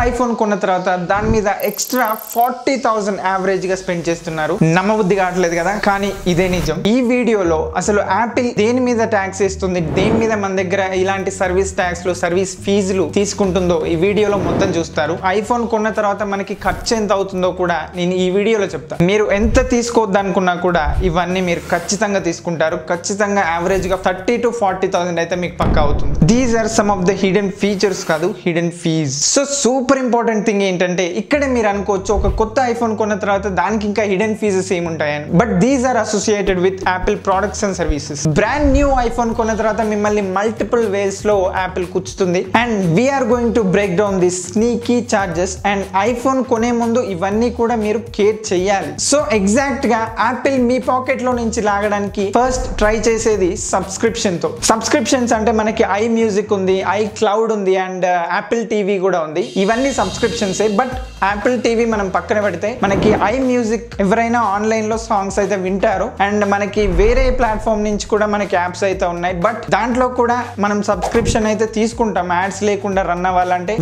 IPhone కొన్న తర్వాత దాని మీద ఎక్స్ట్రా 40,000 యావరేజ్ గా స్పెండ్ చేస్తున్నారు. నమ్మబుద్ధి కావట్లేదు కదా, కానీ ఇదే నిజం. ఈ వీడియోలో అసలు యాపిల్ దేని మీద ట్యాక్స్ వేస్తుంది, దేని మీద మన దగ్గర ఇలాంటి సర్వీస్ ట్యాక్స్ లు సర్వీస్ ఫీజులు తీసుకుంటుందో ఈ వీడియోలో మొత్తం చూస్తారు. ఐఫోన్ కొన్న తర్వాత మనకి ఖర్చు ఎంత అవుతుందో కూడా నేను ఈ వీడియోలో చెప్తాను. మీరు ఎంత తీసుకోవద్దు అనుకున్నా కూడా ఇవన్నీ మీరు ఖచ్చితంగా తీసుకుంటారు. ఖచ్చితంగా యావరేజ్ గా 30,000 to 40,000 అయితే మీకు పక్కా అవుతుంది. These are some of the hidden features కాదు, hidden fees. So super important thing ఏంటంటే ఇక్కడే మీరు అనుకోవచ్చు ఒక కొత్త ఐఫోన్ కొన్న తర్వాత దానికి ఇంకా హిడెన్ ఫీజెస్ ఏముంటాయని. But these are associated with Apple products and services. Brand new iPhone కొన్న తర్వాత మిమ్మల్ని మల్టిపుల్ వేస్ లో యాపిల్ కూర్చుతుంది. And we're going to break down the sneaky charges. And iPhone కొనే ముందు ఇవన్నీ కూడా మీరు కేర్ చెయ్యాలి. సో ఎగ్జాక్ట్ గా యాపిల్ మీ పాకెట్ లో నుంచి లాగడానికి ఫస్ట్ ట్రై చేసేది సబ్స్క్రిప్షన్ తో. సబ్స్క్రిప్షన్స్ అంటే మనకి ఐ మ్యూజిక్ ఉంది, ఐ క్లౌడ్ ఉంది, అండ్ యాపిల్ టీవీ కూడా ఉంది. ఇవన్నీ సబ్స్క్రిప్షన్స్. బట్ యాపిల్ టీవీ మనం పక్కన పెడితే మనకి ఐ మ్యూజిక్ ఎవరైనా ఆన్లైన్ లో సాంగ్స్ అయితే వింటారు. అండ్ మనకి వేరే ప్లాట్ఫామ్ నుంచి కూడా మనకి యాప్స్ అయితే ఉన్నాయి. బట్ దాంట్లో కూడా మనం సబ్స్క్రిప్షన్ అయితే తీసుకుంటాం యాడ్స్ లేకుండా రన్ అవ్వాలంటే.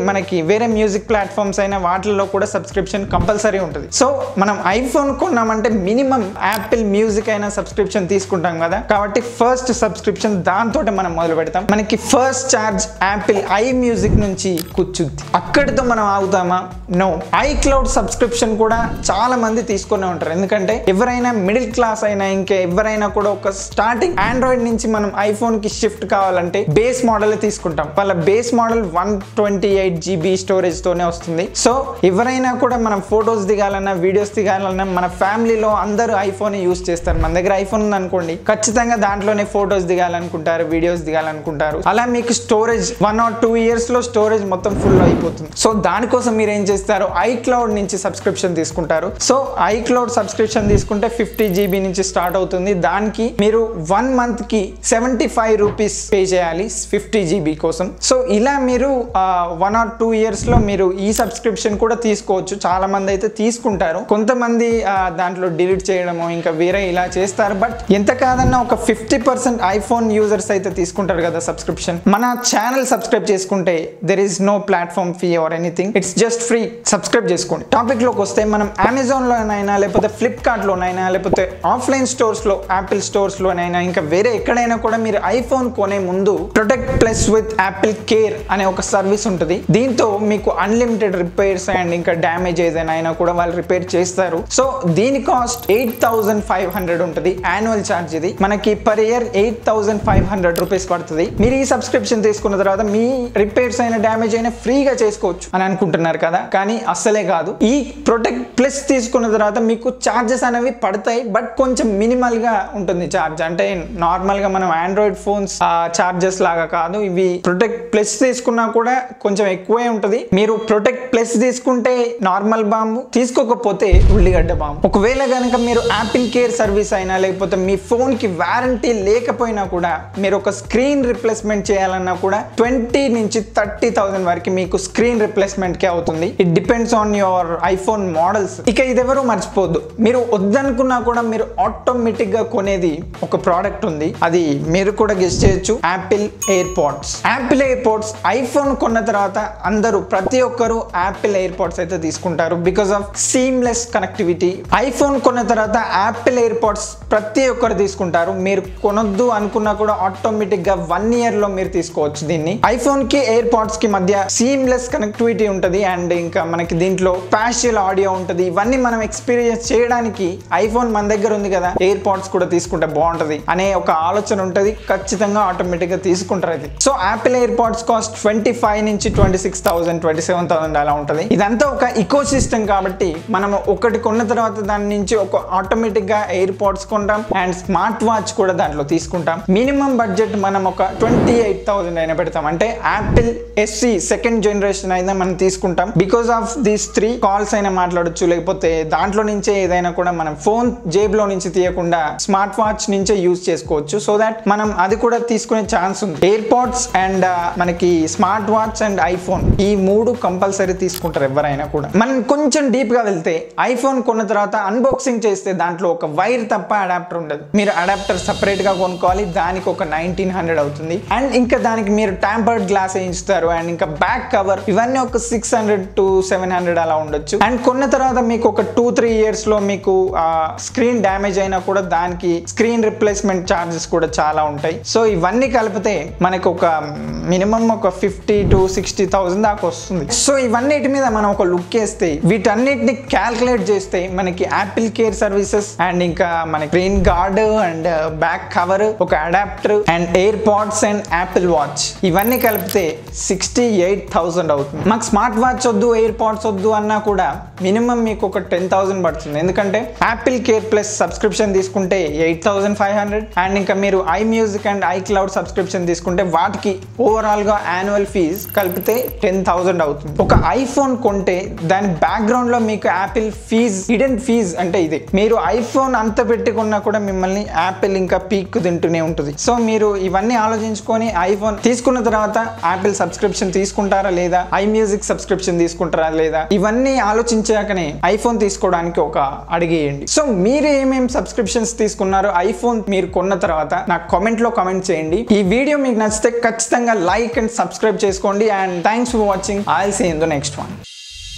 మనకి వేరే మ్యూజిక్ ప్లాట్ఫామ్స్ అయినా వాటిల్లో కూడా సబ్స్క్రిప్షన్ కంపల్సరీ ఉంటుంది. సో మనం ఐఫోన్ కొన్నామంటే మినిమం యాపిల్ మ్యూజిక్ అయినా సబ్స్క్రిప్షన్ తీసుకుంటాం కదా, కాబట్టి ఫస్ట్ సబ్స్క్రిప్షన్ దాంతో మనం మొదలు పెడతాం. మనకి first charge Apple I music నుంచి కూర్చుద్ది. అక్కడితో మనం ఆగుతామా? నో. ఐ క్లౌడ్ సబ్స్క్రిప్షన్ కూడా చాలా మంది తీసుకునే ఉంటారు. ఎందుకంటే ఎవరైనా మిడిల్ క్లాస్ అయినా ఇంకా ఎవరైనా కూడా ఒక స్టార్టింగ్ ఆండ్రాయిడ్ నుంచి మనం ఐఫోన్ కి షిఫ్ట్ కావాలంటే బేస్ మోడల్ తీసుకుంటాం. వాళ్ళ బేస్ మోడల్ 128 GB స్టోరేజ్ తోనే వస్తుంది. సో ఎవరైనా కూడా మనం ఫొటోస్ దిగాలన్నా వీడియోస్ దిగాలన్నా మన ఫ్యామిలీలో అందరూ ఐఫోన్ యూస్ చేస్తారు. మన దగ్గర ఐఫోన్ ఉంది అనుకోండి, ఖచ్చితంగా దాంట్లోనే ఫొటోస్ దిగాలనుకుంటారు, వీడియోస్ దిగాలనుకుంటారు. అలా మీకు స్టోరేజ్ 1 or 2 years లో స్టోరేజ్ మొత్తం ఫుల్ అయిపోతుంది. సో దానికోసం మీరు ఏం చేస్తారు, ఐక్లౌడ్ నుంచి సబ్స్క్రిప్షన్ తీసుకుంటారు. సో ఐక్లౌడ్ సబ్స్క్రిప్షన్ తీసుకుంటే 50 GB నుంచి స్టార్ట్ అవుతుంది. దానికి మీరు 1 month కి 75 రూపీస్ పే చేయాలి 50 GB కోసం. సో ఇలా మీరు 1 or 2 years లో మీరు ఈ సబ్స్క్రిప్షన్ కూడా తీసుకోవచ్చు. చాలా మంది అయితే తీసుకుంటారు. కొంతమంది దాంట్లో డిలీట్ చేయడము ఇంకా వేరే ఇలా చేస్తారు. బట్ ఎంత కాదన్నా ఒక 50% ఐఫోన్ యూజర్స్ అయితే తీసుకుంటారు కదా సబ్స్క్రిప్షన్. మన ఛానల్ సబ్స్క్రైబ్ చేసుకుంటే there is no platform fee or anything, it's just free. Subscribe చేసుకోండి. టాపిక్ లోకి వస్తే మనం అమెజాన్ లోనైనా లేకపోతే ఫ్లిప్కార్ట్ లోనైనా లేకపోతే ఆఫ్లైన్ స్టోర్స్ లో యాపిల్ స్టోర్స్ లోనైనా ఇంకా వేరే ఎక్కడైనా కూడా మీరు ఐఫోన్ కొనే ముందు protect plus with Apple care అనే ఒక సర్వీస్ ఉంటుంది. దీంతో మీకు అన్లిమిటెడ్ రిపేర్స్ అండ్ ఇంకా డ్యామేజ్ ఏదైనా అయినా కూడా వాళ్ళు రిపేర్ చేస్తారు. సో దీని కాస్ట్ 8,500 ఉంటుంది. యాన్యువల్ ఛార్జ్ ఇది. మనకి పర్ ఇయర్ 8,500 రూపీస్ పడుతుంది. మీరు ఈ సబ్స్క్రిప్షన్ తీసుకున్న తర్వాత మీ రిపేర్స్ అయినా డ్యామేజ్ అయినా ఫ్రీగా చేసుకోవచ్చు అని అనుకుంటున్నారు కదా, కానీ అస్సలే కాదు. ఈ ప్రొటెక్ట్ ప్లస్ తీసుకున్న తర్వాత మీకు చార్జెస్ అనేవి పడతాయి. బట్ కొంచెం మినిమల్ గా ఉంటుంది చార్జ్. అంటే నార్మల్ గా మనం ఆండ్రాయిడ్ ఫోన్స్ చార్జెస్ లాగా కాదు. ఇవి ప్రొటెక్ట్ ప్లస్ తీసుకున్నా కూడా కొంచెం ఎక్కువే ఉంటుంది. మీరు ప్రొటెక్ట్ ప్లస్ తీసుకుంటే నార్మల్ బాంబు, తీసుకోకపోతే ఉల్లిగడ్డ బాంబు. ఒకవేళ కనుక మీరు యాపిల్ కేర్ సర్వీస్ అయినా లేకపోతే మీ ఫోన్ కి వారంటీ లేకపోయినా కూడా మీరు ఒక స్క్రీన్ రిప్లేస్మెంట్ చేయాలన్నా కూడా 20,000 నుంచి 30,000 వరకు మీకు స్క్రీన్ రిప్లేస్మెంట్ కి అవుతుంది. It depends on your iPhone models. ఇక ఇదెవరూ మర్చిపోద్దు, మీరు వద్దనుకున్నా కూడా మీరు ఆటోమేటిక్ గా కొనేది ఒక ప్రోడక్ట్ ఉంది. అది మీరు కూడా గెస్ చేయొచ్చు, Apple AirPods. Apple AirPods iPhone కొన్న తర్వాత అందరూ ప్రతి ఒక్కరు యాపిల్ ఎయిర్ పాడ్స్ అయితే తీసుకుంటారు because of seamless connectivity. IPhone కొన్న తర్వాత యాపిల్ ఎయిర్ పాడ్స్ ప్రతి ఒక్కరు తీసుకుంటారు. మీరు కొనొద్దు అనుకున్నా కూడా ఆటోమేటిక్ గా 1 year లో మీరు తీసుకోవచ్చు దీన్ని. ఐఫోన్ కి ఎయిర్ పాడ్స్ కి మధ్య సీమ్లెస్ కనెక్టివిటీ ఉంటుంది. అండ్ ఇంకా మనకి దీంట్లో స్పాషియల్ ఆడియో ఉంటుంది. ఇవన్నీ మనం ఎక్స్పీరియన్స్ చేయడానికి ఐఫోన్ మన దగ్గర ఉంది కదా, ఎయిర్ పాడ్స్ కూడా తీసుకుంటే బాగుంటది అనే ఒక ఆలోచన ఉంటుంది. ఖచ్చితంగా ఆటోమేటిక్ గా తీసుకుంటారు అది. So Apple AirPods cost 25,000 నుంచి 26,000 27,000 అలా ఉంటుంది. ఇదంతా ఒక ఇకో సిస్టమ్ కాబట్టి మనం ఒకటి కొన్న తర్వాత దాని నుంచి ఒక ఆటోమేటిక్ గా ఎయిర్ పాడ్స్ కొంటాం అండ్ స్మార్ట్ వాచ్ కూడా దాంట్లో తీసుకుంటాం. మినిమం బడ్జెట్ మనం ఒక 28,000 అయినా పెడతాం. అంటే యాపిల్ SE 2nd generation అయినా మనం తీసుకుంటాం. బికాస్ ఆఫ్ దీస్ 3 కాల్స్ అయినా మాట్లాడొచ్చు, లేకపోతే దాంట్లో నుంచే ఏదైనా కూడా మనం ఫోన్ జేబులో నుంచి తీయకుండా స్మార్ట్ వాచ్ నుంచే యూజ్ చేసుకోవచ్చు. సో దాట్ మనం అది కూడా తీసుకునే ఛాన్స్ ఉంది. ఎయిర్ పాడ్స్ అండ్ మనకి స్మార్ట్ వాచ్ అండ్ ఐఫోన్ ఈ 3 కంపల్సరీ తీసుకుంటారు ఎవరైనా కూడా. మనం కొంచెం డీప్ గా వెళ్తే ఐఫోన్ కొన్న తర్వాత అన్బాక్సింగ్ చేస్తే దాంట్లో ఒక వైర్ తప్ప అడాప్టర్ ఉండదు. మీరు అడాప్టర్ సపరేట్ గా కొనుక్కోవాలి. దానికి ఒక 1,900 అవుతుంది. అండ్ ఇంకా దానికి మీరు ట్యాంపర్డ్ గ్లాస్ వేయిస్తారు అండ్ ఇంకా బ్యాక్ కవర్ ఇవన్నీ ఒక 600 to 700 అలా ఉండొచ్చు. అండ్ కొన్న తర్వాత మీకు ఒక 2-3 years లో మీకు స్క్రీన్ డ్యామేజ్ అయినా కూడా దానికి స్క్రీన్ రిప్లేస్మెంట్ ఛార్జెస్ కూడా చాలా ఉంటాయి. సో ఇవన్నీ కలిపితే మనకు ఒక మినిమం ఒక 50 to 60,000 దాకా వస్తుంది. సో ఇవన్నిటి మీద మనం ఒక లుక్ వేస్తే వీటన్నిటిని క్యాల్కులేట్ చేస్తే మనకి యాపిల్ కేర్ సర్వీసెస్ అండ్ ఇంకా మన screen guard and back cover, ఒక adapter and AirPods and Apple watch ఇవన్నీ కలిపితే 68,000 అవుతుంది. మాకు స్మార్ట్ వాచ్ వద్దు, ఎయిర్ పాడ్స్ వద్దు అన్నా కూడా మినిమం మీకు ఒక 10,000 పడుతుంది. ఎందుకంటే యాపిల్ కేర్ ప్లస్ సబ్స్క్రిప్షన్ తీసుకుంటే 8,500 అండ్ ఇంకా మీరు I music and I cloud subscription తీసుకుంటే వాటికి ఓవరాల్ గా యాన్యువల్ ఫీజ్ కలిపితే 10,000 అవుతుంది. ఒక ఐఫోన్ కొంటే దాని బ్యాక్గ్రౌండ్ లో మీకు యాపిల్ ఫీజ్, హిడెన్ ఫీజ్ అంటే ఇది. మీరు ఐఫోన్ అంత పెట్టుకున్నా కూడా మిమ్మల్ని యాపిల్ ఇంకా పీక్ తింటూనే ఉంటుంది. సో మీరు ఇవన్నీ ఆలోచించుకొని ఐఫోన్ తీసుకున్న తర్వాత యాపిల్ సబ్స్క్రిప్షన్ తీసుకుంటారా లేదా, ఐ మ్యూజిక్ సబ్స్క్రిప్షన్ తీసుకుంటారా లేదా, ఇవన్నీ ఆలోచించాకనే ఐఫోన్ తీసుకోవడానికి ఒక అడిగేయండి. సో మీరు ఏమేమి సబ్స్క్రిప్షన్స్ తీసుకున్నారో ఐఫోన్ మీరు కొన్న తర్వాత నాకు కామెంట్ లో కామెంట్ చేయండి. ఈ వీడియో మీకు నచ్చితే ఖచ్చితంగా లైక్ అండ్ సబ్స్క్రైబ్ చేసుకోండి. And thanks for watching. I will see you in the next one.